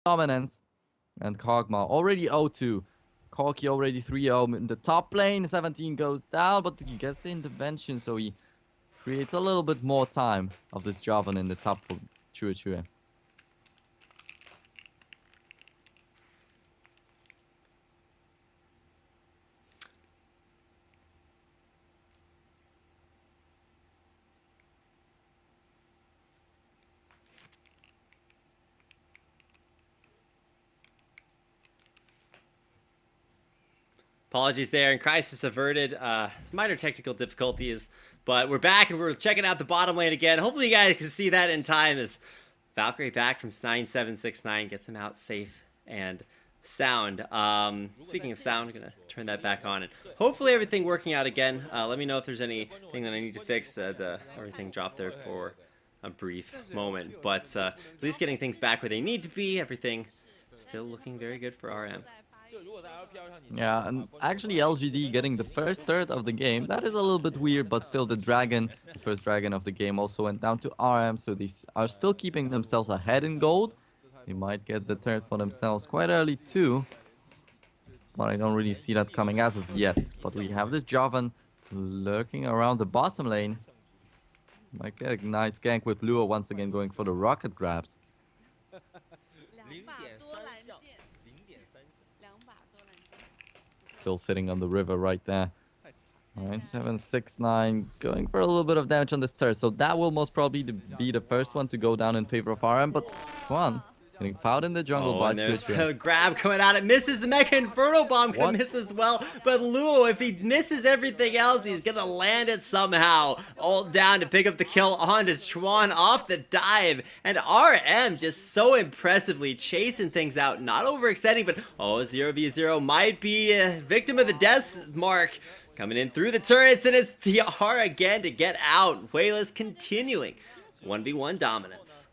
dominance. And Kog'Maw already 0-2. Corki already 3-0 in the top lane. 17 goes down, but he gets the intervention, so he creates a little bit more time of this Jarvan in the top for Chua. Apologies there, and crisis averted. Minor technical difficulties, but we're back and we're checking out the bottom lane again. Hopefully you guys can see that in time as Valkyrie back from 9769 gets him out safe and sound. Speaking of sound, I'm going to turn that back on. And hopefully everything working out again. Let me know if there's anything that I need to fix. Everything dropped there for a brief moment. But at least getting things back where they need to be. Everything still looking very good for RM. Yeah, and actually LGD getting the first third of the game, that is a little bit weird, but still the first dragon of the game also went down to RM, so they are still keeping themselves ahead in gold. They might get the third for themselves quite early too, but I don't really see that coming as of yet. But we have this Jarvan lurking around the bottom lane. Might get a nice gank with Luo once again going for the rocket grabs. Still sitting on the river right there. 9769 going for a little bit of damage on this turret. So that will most probably be the first one to go down in favor of RM. But come on, getting fouled in the jungle by and there's a grab coming out. It misses. The Mega Inferno Bomb can miss as well. But Luo, if he misses everything else, he's going to land it somehow. Ult down to pick up the kill onto Chuan off the dive. And RM just so impressively chasing things out. Not overextending, but 0v0 might be a victim of the death mark. Coming in through the turrets, and it's the R again to get out. Wayless continuing 1v1 dominance.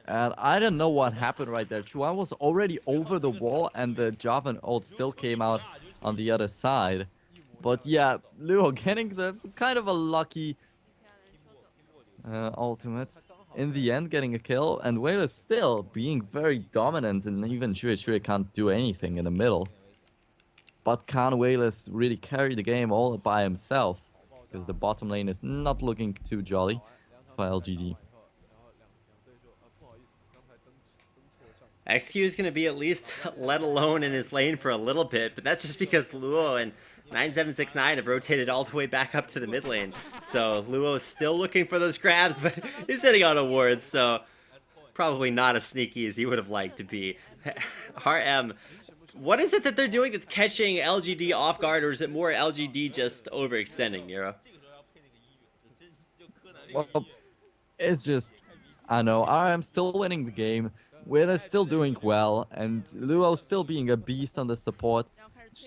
And I don't know what happened right there. Chuan was already over the wall, and the Jarvan ult still came out on the other side. But yeah, Luo getting the kind of a lucky ultimate. In the end, getting a kill, and Wayless still being very dominant, and even Shui can't do anything in the middle. But can Wayless really carry the game all by himself? Because the bottom lane is not looking too jolly for LGD. XQ is going to be at least let alone in his lane for a little bit, but that's just because Luo and 9769 have rotated all the way back up to the mid lane. So Luo is still looking for those grabs, but he's hitting on awards, so probably not as sneaky as he would have liked to be. RM, what is it that they're doing that's catching LGD off guard, or is it more LGD just overextending, Nero? Well, it's just, I know, RM still winning the game. Wayless still doing well, and Luo still being a beast on the support.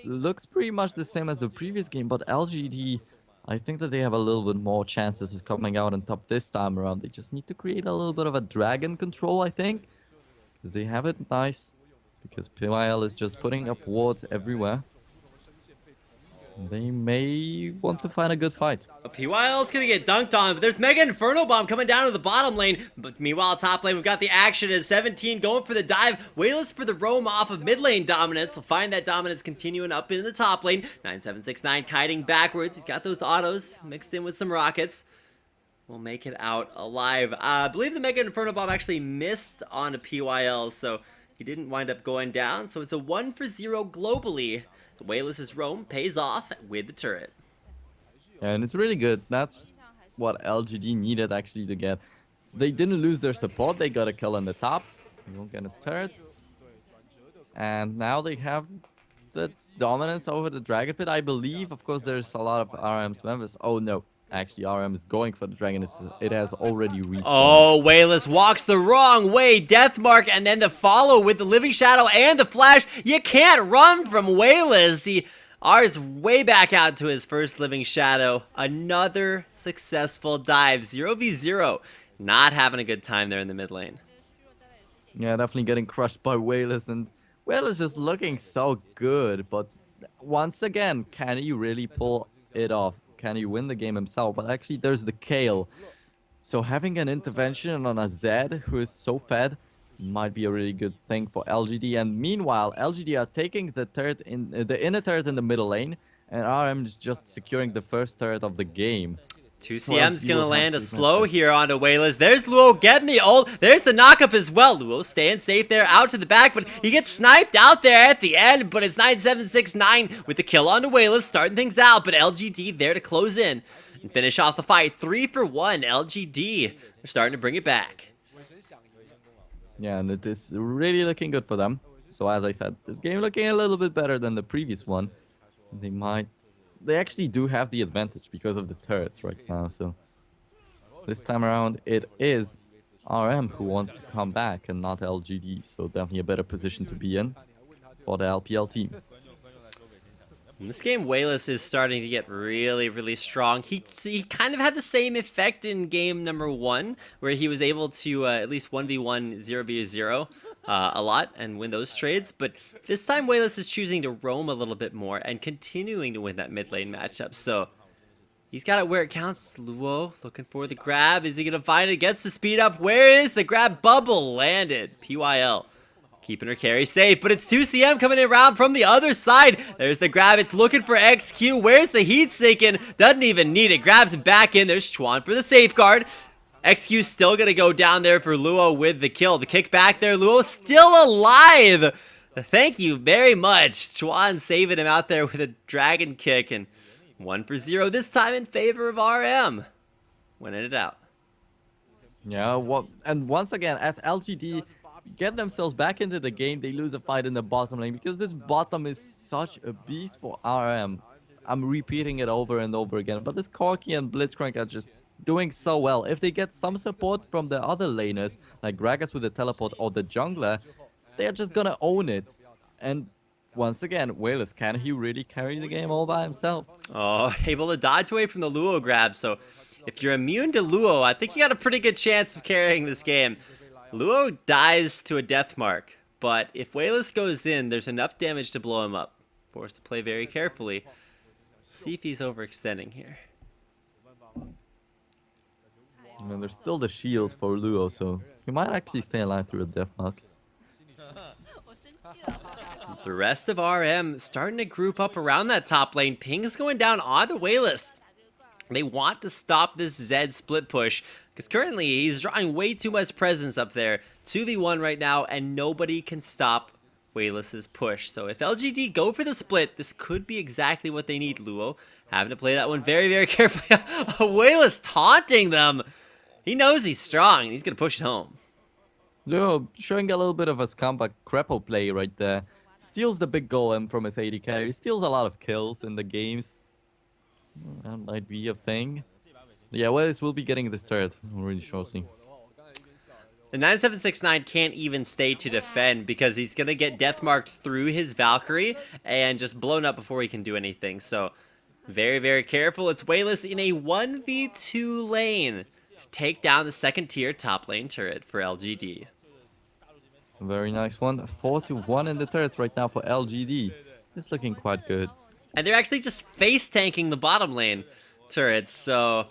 Looks pretty much the same as the previous game, but LGD, I think that they have a little bit more chances of coming out on top this time around. They just need to create a little bit of a dragon control, I think, because they have it nice. Because PYL is just putting up wards everywhere. They may want to find a good fight. PYL's gonna get dunked on, but there's Mega Inferno Bomb coming down to the bottom lane. But meanwhile, top lane, we've got the action as 17 going for the dive. Wayless for the roam off of mid lane dominance. We'll find that dominance continuing up into the top lane. 9769 kiting backwards. He's got those autos mixed in with some rockets. We'll make it out alive. I believe the Mega Inferno Bomb actually missed on a PYL, so he didn't wind up going down. So it's a 1-for-0 globally. The Wayless's roam pays off with the turret. And it's really good. That's what LGD needed actually to get. They didn't lose their support. They got a kill on the top. They won't get a turret. And now they have the dominance over the Dragon Pit. I believe, of course, there's a lot of RM's members. Oh no. Actually, RM is going for the dragon. It has already respawned. Oh, Wayless walks the wrong way. Deathmark, and then the follow with the Living Shadow and the Flash. You can't run from Wayless. He R's way back out to his first Living Shadow. Another successful dive. 0v0. Not having a good time there in the mid lane. Yeah, definitely getting crushed by Wayless. And Wayless just looking so good. But once again, can he really pull it off? Can he win the game himself? But actually, there's the Kale. So having an intervention on a Zed who is so fed might be a really good thing for LGD. And meanwhile, LGD are taking the turret in the inner turret in the middle lane, and RM is just securing the first turret of the game. So 2CM's LGD gonna will have land a to slow advance here onto Wayless. There's Luo getting the ult. There's the knockup as well. Luo staying safe there out to the back, but he gets sniped out there at the end. But it's 9769 with the kill onto Wayless, starting things out. But LGD there to close in and finish off the fight. 3 for 1. LGD. They're starting to bring it back. Yeah, and it is really looking good for them. So as I said, this game looking a little bit better than the previous one. They actually do have the advantage because of the turrets right now. So this time around, it is RM who want to come back and not LGD. So definitely a better position to be in for the LPL team. In this game, Wayless is starting to get really, really strong. He kind of had the same effect in game number 1, where he was able to at least 1v1, 0v0 a lot and win those trades. But this time, Wayless is choosing to roam a little bit more and continuing to win that mid lane matchup. So he's got it where it counts. Luo looking for the grab. Is he going to find it? Gets the speed up. Where is the grab? Bubble landed. PYL. Keeping her carry safe, but it's 2CM coming around from the other side. There's the grab. It's looking for XQ. Where's the heat sinking? Doesn't even need it. Grabs it back in. There's Chuan for the safeguard. XQ still going to go down there for Luo with the kill. The kick back there. Luo still alive. Thank you very much. Chuan saving him out there with a dragon kick. And 1 for 0 this time in favor of RM. Winning it out. Yeah, and once again, as LGD get themselves back into the game, they lose a fight in the bottom lane because this bottom is such a beast for RM. I'm repeating it over and over again, but this Corki and Blitzcrank are just doing so well. If they get some support from the other laners, like Gragas with the teleport or the jungler, they're just gonna own it. And once again, Wayless, can he really carry the game all by himself? Oh, able to dodge away from the Luo grab, so if you're immune to Luo, I think you got a pretty good chance of carrying this game. Luo dies to a death mark, but if Wayless goes in, there's enough damage to blow him up. Forced to play very carefully. See if he's overextending here. And there's still the shield for Luo, so he might actually stay alive through a death mark. The rest of RM starting to group up around that top lane. Ping is going down onto Wayless. They want to stop this Zed split push, because currently he's drawing way too much presence up there. 2v1 right now, and nobody can stop Wayless's push. So if LGD go for the split, this could be exactly what they need. Luo having to play that one very, very carefully. Wayless taunting them. He knows he's strong, and he's going to push it home. Luo showing a little bit of a scumbag crepo play right there. Steals the big golem from his AD carry. Steals a lot of kills in the games. That might be a thing. Yeah, Wayless will be getting this turret really shortly. And 9769 can't even stay to defend because he's going to get death marked through his Valkyrie and just blown up before he can do anything. So very, very careful. It's Wayless in a 1v2 lane. Take down the second tier top lane turret for LGD. Very nice one. 4-1 in the turrets right now for LGD. It's looking quite good. And they're actually just face tanking the bottom lane turrets. So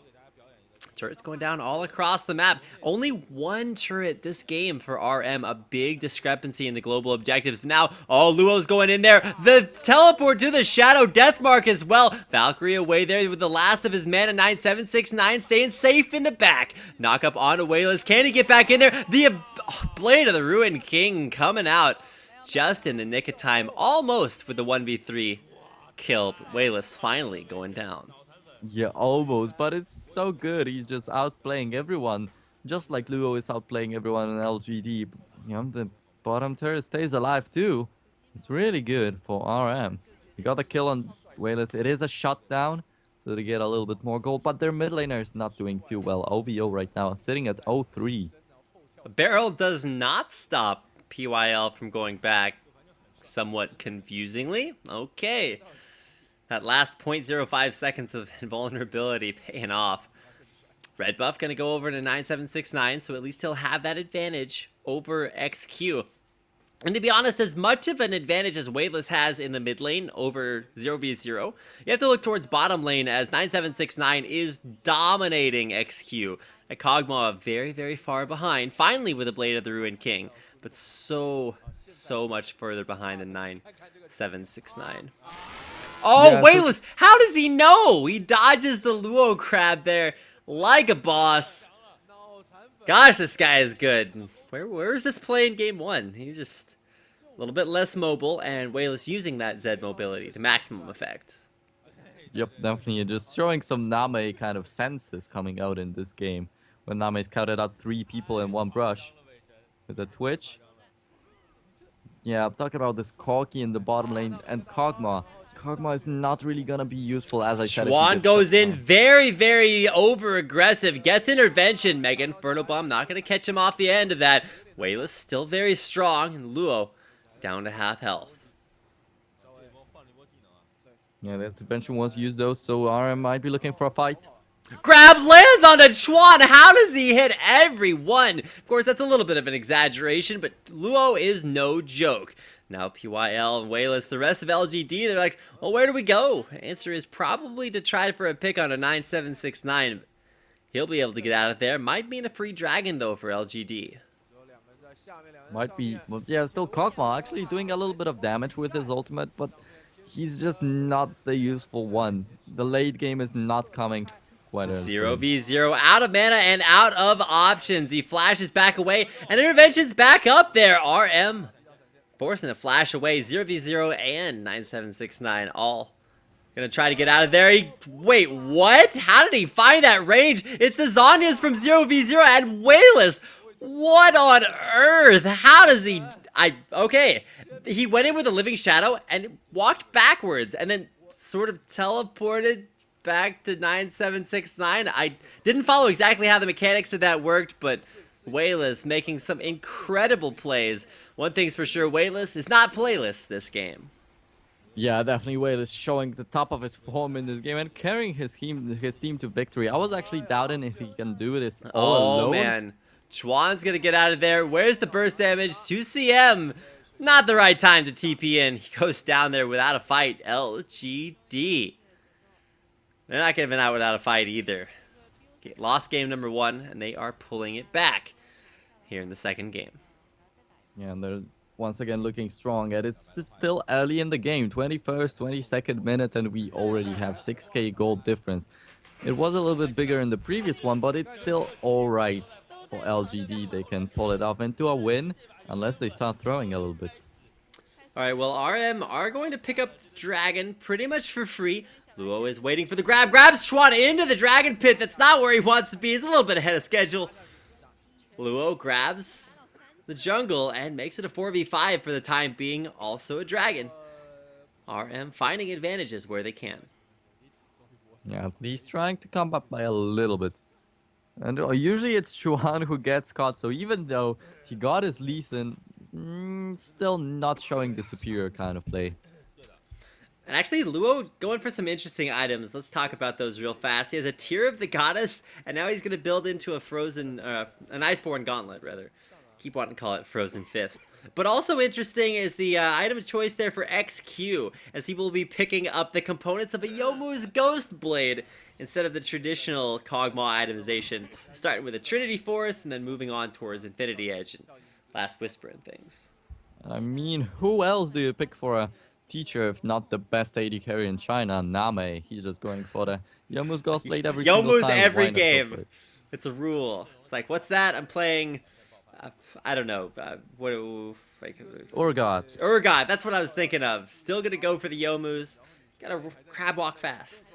turrets going down all across the map. Only one turret this game for RM. A big discrepancy in the global objectives. But now, oh, Luo's going in there. The teleport to the Shadow Death Mark as well. Valkyrie away there with the last of his mana. 9769 staying safe in the back. Knock up onto Wayless. Can he get back in there? The Blade of the Ruined King coming out just in the nick of time. Almost with the 1v3 kill. But Wayless finally going down. Yeah, almost, but it's so good. He's just outplaying everyone, just like Luo is outplaying everyone in LGD. You know, the bottom turret stays alive too. It's really good for RM. He got a kill on Wayless. It is a shutdown, so they get a little bit more gold, but their mid laner is not doing too well. OVO right now sitting at 0-3. A barrel does not stop PYL from going back, somewhat confusingly. Okay. That last 0.05 seconds of invulnerability paying off. Red buff going to go over to 9769, so at least he'll have that advantage over XQ. And to be honest, as much of an advantage as Wayless has in the mid lane over 0v0, you have to look towards bottom lane as 9769 is dominating XQ. At Kog'Maw very, very far behind, finally with a Blade of the Ruined King. but so much further behind than 9769. Oh, Yeah, so Wayless! How does he know? He dodges the Luo crab there like a boss. Gosh, this guy is good. Where is this play in game one? He's just a little bit less mobile, and Wayless using that Z mobility to maximum effect. yep, definitely. Just showing some Name kind of senses coming out in this game. When Name's counted out 3 people in one brush with the Twitch. Yeah, I'm talking about this Corki in the bottom lane and Kog'Maw. Kog'Maw is not really gonna be useful, as I said. If he Schwan gets goes in down. very over aggressive, gets intervention. Mega Inferno Bomb not going to catch him off the end of that. Wayless still very strong, and Luo down to half health. Yeah, the intervention was used though, so RM might be looking for a fight. Grab lands on a Schwan. How does he hit everyone? Of course, that's a little bit of an exaggeration, but Luo is no joke. Now PYL and Wayless, the rest of LGD, they're like, well, where do we go? Answer is probably to try for a pick on a 9769. He'll be able to get out of there. Might mean a free dragon, though, for LGD. Might be, well, yeah, still Kog'Maw actually doing a little bit of damage with his ultimate, but he's just not the useful one. The late game is not coming quite early. 0v0, out of mana and out of options. He flashes back away, and intervention's back up there. RM forcing a flash away. 0v0 and 9769 all gonna try to get out of there. Wait, what? How did he find that range? It's the Zhonya's from 0v0 and Wayless. What on earth? How does he... Okay. He went in with a Living Shadow and walked backwards and then sort of teleported back to 9769. I didn't follow exactly how the mechanics of that worked, but Wayless making some incredible plays. One thing's for sure, Wayless is not playless this game. Yeah, definitely Wayless showing the top of his form in this game and carrying his team to victory. I was actually doubting if he can do this all alone. Oh, man. Chuan's going to get out of there. Where's the burst damage? 2CM. Not the right time to TP in. He goes down there without a fight. LGD. They're not getting out without a fight either. Okay, lost game number 1, and they are pulling it back here in the second game. Yeah, and they're once again looking strong. And it's still early in the game. 21st, 22nd minute, and we already have 6k gold difference. It was a little bit bigger in the previous one, but it's still alright for LGD. They can pull it off into a win, unless they start throwing a little bit. Alright, well, RM are going to pick up the Dragon pretty much for free. Luo is waiting for the grab. Grabs Schwan into the Dragon Pit. That's not where he wants to be. He's a little bit ahead of schedule. Luo grabs the jungle and makes it a 4v5 for the time being. Also a Dragon. RM finding advantages where they can. Yeah, he's trying to come up by a little bit. And usually it's Chuan who gets caught, so even though he got his Lee Sin, still not showing the superior kind of play. And actually, Luo going for some interesting items. Let's talk about those real fast. He has a Tear of the Goddess, and now he's going to build into a frozen, an Iceborne Gauntlet, rather. Keep wanting to call it Frozen Fist. But also interesting is the item choice there for XQ, as he will be picking up the components of a Youmuu's Ghost Blade instead of the traditional Kog'Maw itemization, starting with a Trinity Force and then moving on towards Infinity Edge and Last Whisper and things. I mean, who else do you pick for a teacher if not the best AD carry in China, Name? He's just going for the Youmuu's Ghost Blade every single Youmuu's time. every Why not go for game. it? It's a rule. It's like, what's that? I'm playing... I don't know. Urgot. Urgot, that's what I was thinking of. Still gonna go for the Youmuu's. Gotta crab walk fast.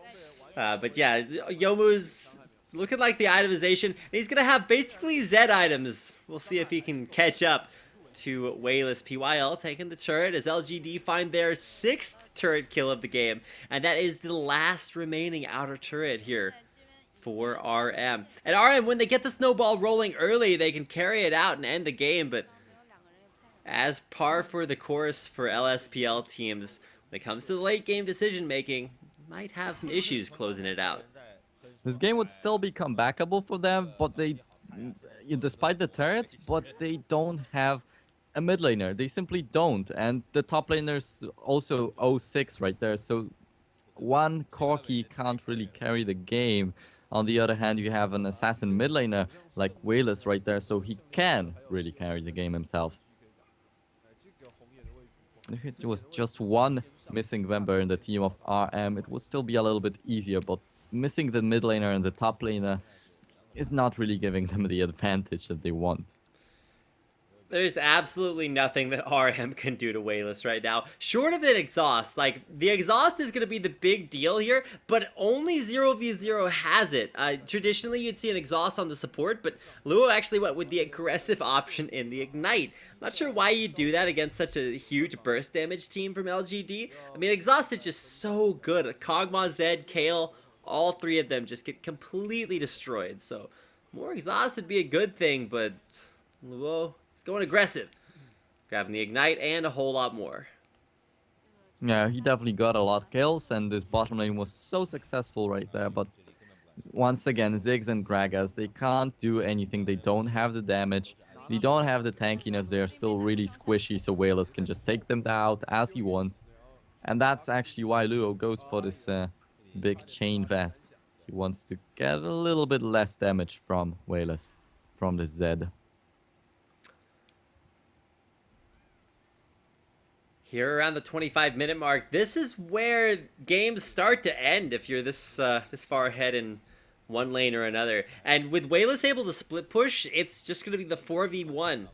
But yeah, Youmuu's looking like the itemization. And he's gonna have basically Z items. We'll see if he can catch up to Wayless. PYL taking the turret as LGD find their 6th turret kill of the game. And that is the last remaining outer turret here for RM. And RM, when they get the snowball rolling early, they can carry it out and end the game, but as par for the course for LSPL teams, when it comes to the late game decision making, might have some issues closing it out. This game would still be comebackable for them, but they, despite the turrets, but they don't have a mid laner. They simply don't, and the top laner's also 0-6 right there, so one Corki can't really carry the game. On the other hand, you have an assassin mid laner like Wayless right there, so he can really carry the game himself. If it was just one missing member in the team of RM, it would still be a little bit easier, but missing the mid laner and the top laner is not really giving them the advantage that they want. There's absolutely nothing that RM can do to Wayless right now, short of an exhaust. Like, the exhaust is going to be the big deal here, but only 0v0 has it. Traditionally, you'd see an exhaust on the support, but Luo actually went with the aggressive option in the Ignite. Not sure why you do that against such a huge burst damage team from LGD. I mean, exhaust is just so good. Kog'Maw, Zed, Kayle, all three of them just get completely destroyed. So, more exhaust would be a good thing, but Luo... going aggressive, grabbing the Ignite and a whole lot more. Yeah, he definitely got a lot of kills, and this bottom lane was so successful right there. But once again, Ziggs and Gragas, they can't do anything. They don't have the damage. They don't have the tankiness. They're still really squishy, so Wayless can just take them out as he wants. And that's actually why Luo goes for this big chain vest. He wants to get a little bit less damage from Wayless, from the Zed. Here around the 25-minute mark, this is where games start to end if you're this far ahead in one lane or another. And with Wayless able to split push, it's just going to be the 4v1.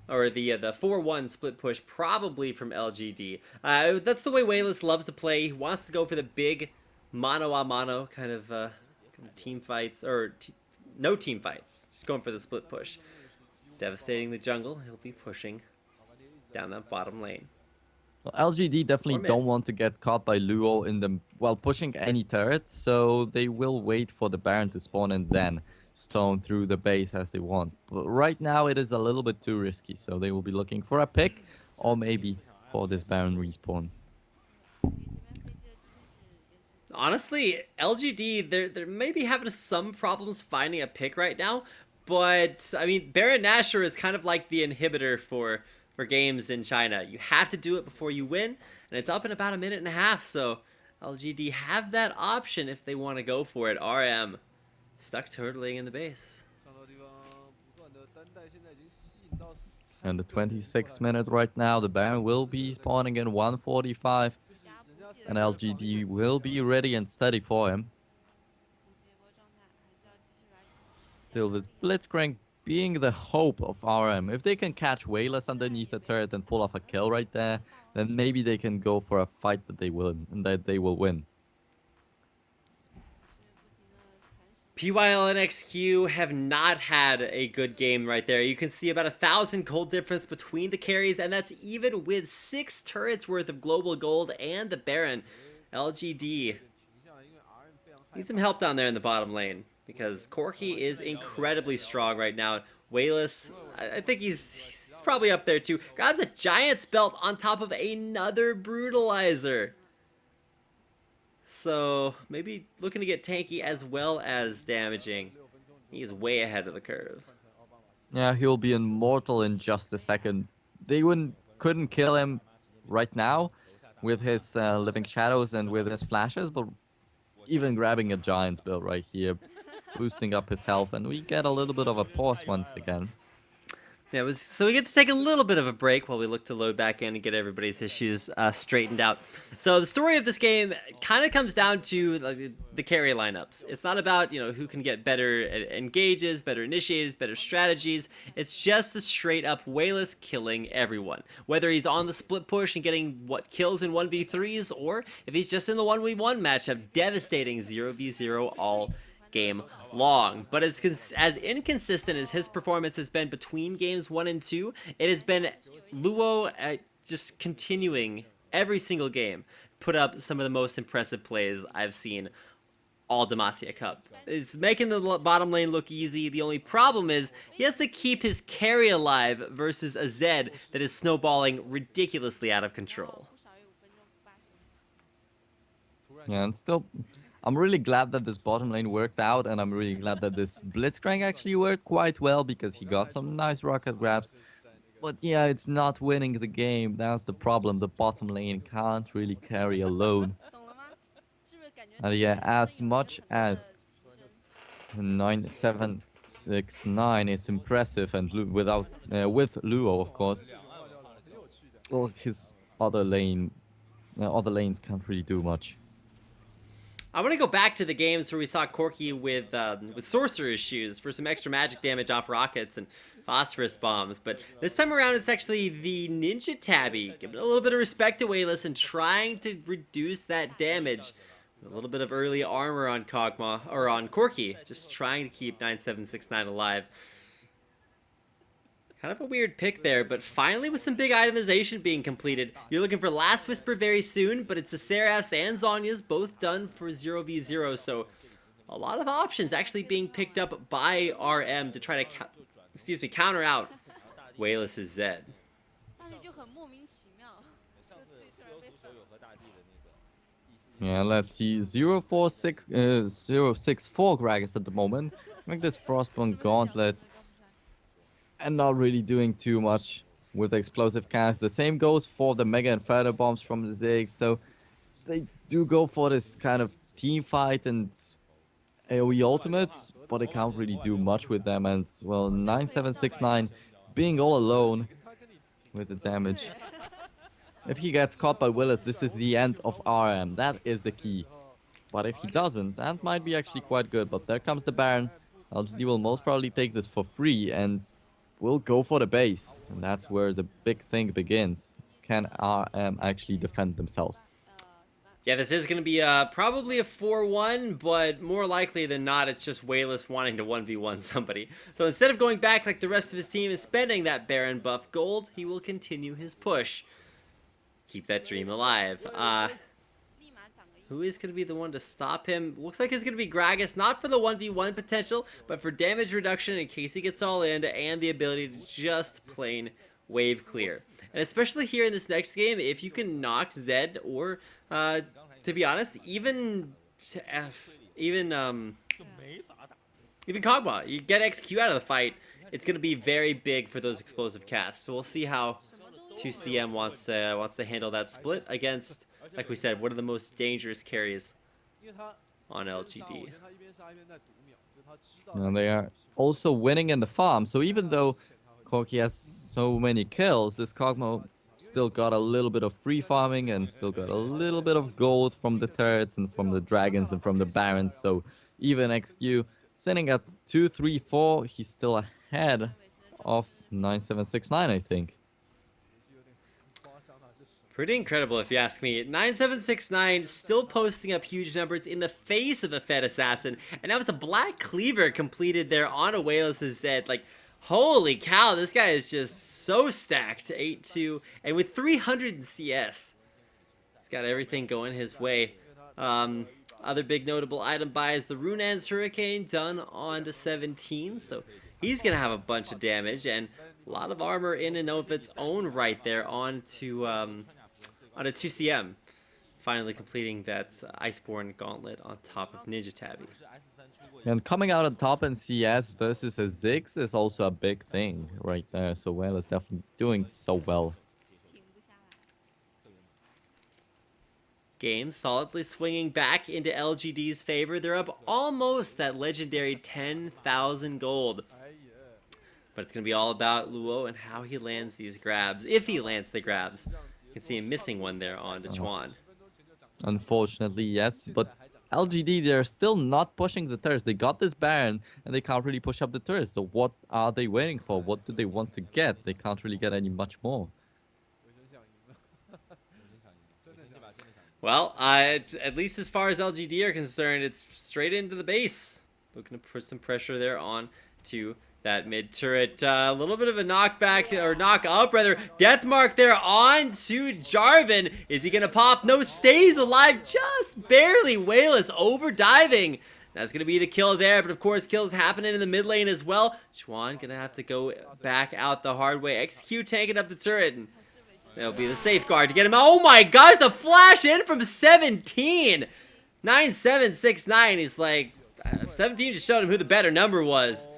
Or the 4-1 split push, probably from LGD. That's the way Wayless loves to play. He wants to go for the big mano-a-mano kind of team fights. Or no team fights. Just going for the split push. Devastating the jungle. He'll be pushing down that bottom lane. Well, LGD definitely don't want to get caught by Luo in the while pushing any turrets, so they will wait for the Baron to spawn and then stone through the base as they want. But right now it is a little bit too risky, so they will be looking for a pick or maybe for this Baron respawn. Honestly, LGD, they're maybe having some problems finding a pick right now, but I mean, Baron Nashor is kind of like the inhibitor for games in China. You have to do it before you win, and it's up in about a minute and a half, so LGD have that option if they want to go for it. RM stuck turtling in the base. And the 26th minute right now, the Baron will be spawning in 145, and LGD will be ready and steady for him. Still, this Blitzcrank being the hope of RM. If they can catch Wayless underneath the turret and pull off a kill right there, then maybe they can go for a fight that they will win. PYL and XQ have not had a good game right there. You can see about 1,000 gold difference between the carries, and that's even with 6 turrets worth of global gold and the Baron. LGD needs some help down there in the bottom lane, because Corki is incredibly strong right now. Wayless, I think he's probably up there too. Grabs a Giant's Belt on top of another Brutalizer. So, maybe looking to get tanky as well as damaging. He's way ahead of the curve. Yeah, he'll be immortal in just a second. They couldn't kill him right now with his Living Shadows and with his flashes, but even grabbing a Giant's Belt right here, boosting up his health, and we get a little bit of a pause once again. Yeah, so we get to take a little bit of a break while we look to load back in and get everybody's issues straightened out. So the story of this game kind of comes down to the carry lineups. It's not about, who can get better engages, better initiators, better strategies. It's just a straight up Wayless killing everyone. Whether he's on the split push and getting kills in 1v3s, or if he's just in the 1v1 matchup, devastating 0v0 all game long. But as inconsistent as his performance has been between games 1 and 2, it has been Luo just continuing every single game put up some of the most impressive plays I've seen all Demacia Cup. He's making the bottom lane look easy. The only problem is he has to keep his carry alive versus a Zed that is snowballing ridiculously out of control. Yeah, and still, I'm really glad that this bottom lane worked out, and I'm really glad that this Blitzcrank actually worked quite well, because he got some nice rocket grabs. But yeah, it's not winning the game. That's the problem. The bottom lane can't really carry alone. And yeah, as much as 9769 is impressive, and with Luo, of course, well, his other lane, other lanes can't really do much. I want to go back to the games where we saw Corki with Sorcerer's Shoes for some extra magic damage off rockets and phosphorus bombs, but this time around it's actually the Ninja Tabby, giving a little bit of respect to Wayless and trying to reduce that damage. A little bit of early armor on Kog'Maw, or on Corki, just trying to keep 9769 alive. Kind of a weird pick there, but finally with some big itemization being completed. You're looking for Last Whisper very soon, but it's the Seraphs and Zhonya's both done for 0v0, so a lot of options actually being picked up by RM to try to counter out Wayless's Zed. Yeah, let's see. 064 Gragas at the moment. Make this Frostborn Gauntlet. And not really doing too much with explosive cast. The same goes for the Mega Inferno Bombs from the Ziggs. So they do go for this kind of team fight and AoE ultimates, but they can't really do much with them. And, well, 9769 being all alone with the damage. If he gets caught by Willis, this is the end of RM. That is the key. But if he doesn't, that might be actually quite good. But there comes the Baron. LGD will most probably take this for free and will go for the base. And that's where the big thing begins. Can RM actually defend themselves? Yeah, this is going to be probably a 4-1, but more likely than not, it's just Wayless wanting to 1v1 somebody. So instead of going back like the rest of his team is spending that Baron buff gold, he will continue his push. Keep that dream alive. Who is going to be the one to stop him? Looks like it's going to be Gragas, not for the 1v1 potential, but for damage reduction in case he gets all in, and the ability to just plain wave clear. And especially here in this next game, if you can knock Zed, or, to be honest, even Kog'Maw, you get XQ out of the fight, it's going to be very big for those explosive casts. So we'll see how 2CM wants to handle that split against, like we said, one of the most dangerous carries on LGD. And they are also winning in the farm. So even though Corki has so many kills, this Kog'Maw still got a little bit of free farming and still got a little bit of gold from the turrets and from the dragons and from the barons. So even XQ sitting at 2, 3, 4, he's still ahead of 9769, I think. Pretty incredible if you ask me. 9769 still posting up huge numbers in the face of a Fed Assassin. And now it's a Black Cleaver completed there on a Wayless's Zed. Like, holy cow, this guy is just so stacked. 8-2. And with 300 in CS. He's got everything going his way. Other big notable item buy is the Runan's Hurricane done on the 17. So he's going to have a bunch of damage. And a lot of armor in and of its own right there onto a 2CM, finally completing that Iceborne Gauntlet on top of Ninja Tabby. And coming out on top in CS versus a Ziggs is also a big thing right there. So Well is definitely doing so well. Game solidly swinging back into LGD's favor. They're up almost that legendary 10,000 gold. But it's going to be all about Luo and how he lands these grabs, if he lands the grabs. You can see him missing one there on Dechuan. Unfortunately, yes, but LGD, they're still not pushing the turrets. They got this Baron, and they can't really push up the turrets. So what are they waiting for? What do they want to get? They can't really get any much more. Well, at least as far as LGD are concerned, it's straight into the base. Looking to put some pressure there on to that mid turret. A little bit of a knockback, or knock up rather. Death mark there on to Jarvan. Is he gonna pop? No, stays alive just barely. Wayless over diving. That's gonna be the kill there, but of course kills happening in the mid lane as well. Chuan gonna have to go back out the hard way. Execute tanking up the turret, and that'll be the safeguard to get him out. Oh my gosh, the flash in from 17. 9769. He's like, 17 just showed him who the better number was.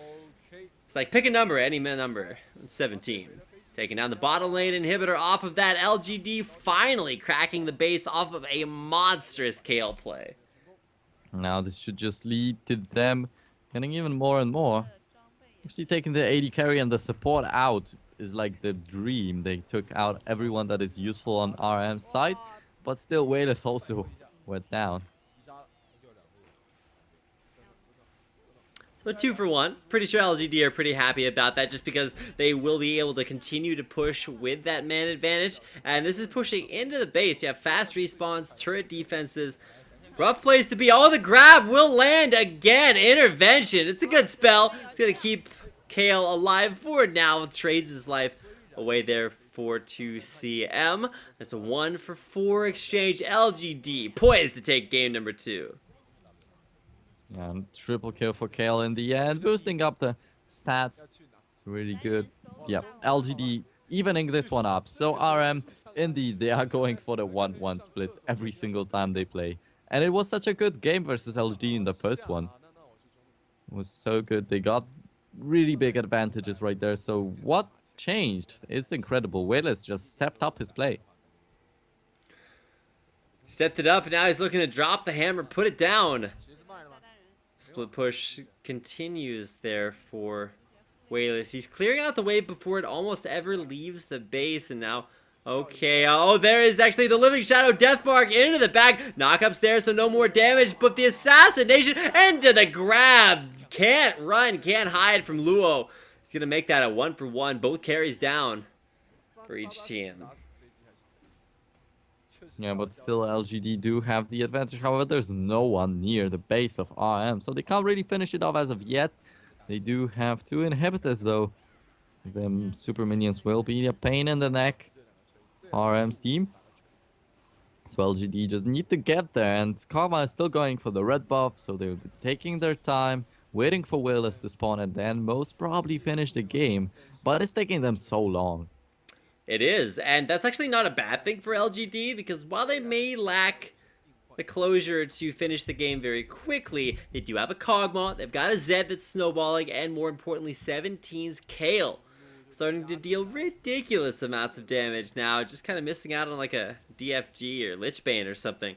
It's like, pick a number, any number. 17. Taking down the bottom lane inhibitor off of that. LGD finally cracking the base off of a monstrous Kale play. Now this should just lead to them getting even more and more. Actually taking the AD carry and the support out is like the dream. They took out everyone that is useful on RM's side, but still Wayless also went down. So 2 for 1. Pretty sure LGD are pretty happy about that just because they will be able to continue to push with that man advantage. And this is pushing into the base. You have fast respawns, turret defenses. Rough place to be. Oh, the grab will land again. Intervention. It's a good spell. It's going to keep Kale alive for now. Trades his life away there for 2CM. That's a 1 for 4 exchange. LGD poised to take game number 2. And triple kill for Kale in the end, boosting up the stats. Really good. Yeah, LGD evening this one up. So RM, indeed, they are going for the 1-1 splits every single time they play. And it was such a good game versus LGD in the first one. It was so good. They got really big advantages right there. So what changed? It's incredible. Wayless just stepped up his play. Stepped it up, and now he's looking to drop the hammer, put it down. Split push continues there for Wayless. He's clearing out the wave before it almost ever leaves the base, and now, okay, oh, there is actually the Living Shadow Deathmark into the back. Knock upstairs, so no more damage, but the assassination into the grab. Can't run, can't hide from Luo. He's going to make that a 1 for 1. Both carries down for each team. Yeah, but still LGD do have the advantage. However, there's no one near the base of RM, so they can't really finish it off as of yet. They do have 2 inhibitors, though. Them super minions will be a pain in the neck. RM's team. So LGD just need to get there, and Karma is still going for the red buff, so they'll be taking their time, waiting for Wayless to spawn, and then most probably finish the game. But it's taking them so long. It is, and that's actually not a bad thing for LGD, because while they may lack the closure to finish the game very quickly, they do have a Kog'Maw, they've got a Zed that's snowballing, and more importantly, 17's Kale. Starting to deal ridiculous amounts of damage now, just kind of missing out on like a DFG or Lichbane or something.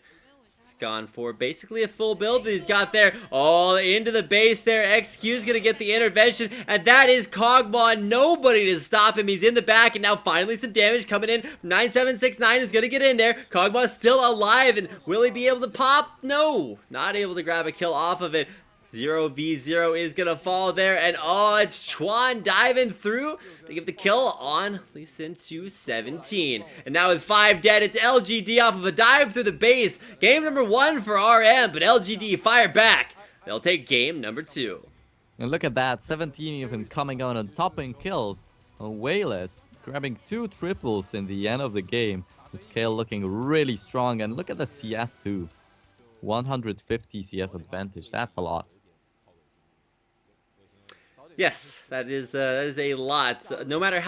He's gone for basically a full build that he's got there. All into the base there. XQ's going to get the intervention. And that is Kog'Maw. Nobody to stop him. He's in the back. And now finally some damage coming in. 9769 is going to get in there. Kog'Maw's still alive. And will he be able to pop? No. Not able to grab a kill off of it. 0v0 is going to fall there. And oh, it's Chuan diving through to give the kill on Lee Sin to 17. And now with 5 dead, it's LGD off of a dive through the base. Game number 1 for RM, but LGD fire back. They'll take game number 2. And look at that, 17 even coming on and topping kills on Wayless, grabbing 2 triples in the end of the game. The scale looking really strong, and look at the CS too. 150 CS advantage, that's a lot. Yes, that is a lot. No matter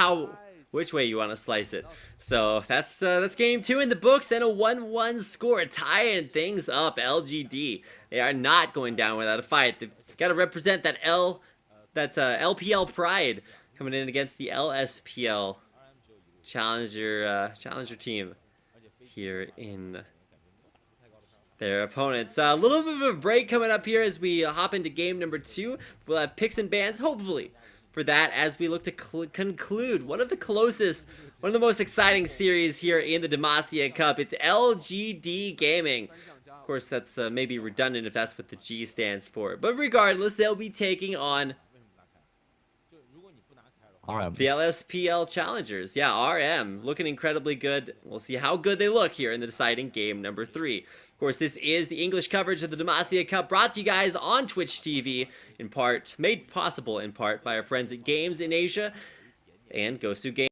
which way you want to slice it. So that's game 2 in the books, and a 1-1 score, tying things up. LGD, they are not going down without a fight. They've got to represent that LPL pride coming in against the LSPL challenger team here in their opponents. A little bit of a break coming up here as we hop into game number 2. We'll have picks and bans, hopefully, for that as we look to conclude one of the most exciting series here in the Demacia Cup. It's LGD Gaming. Of course, that's maybe redundant if that's what the G stands for. But regardless, they'll be taking on RM. The LSPL challengers. Yeah, RM looking incredibly good. We'll see how good they look here in the deciding game number 3. Of course, this is the English coverage of the Demacia Cup, brought to you guys on Twitch TV, in part, made possible in part by our friends at Games in Asia and Gosu Games.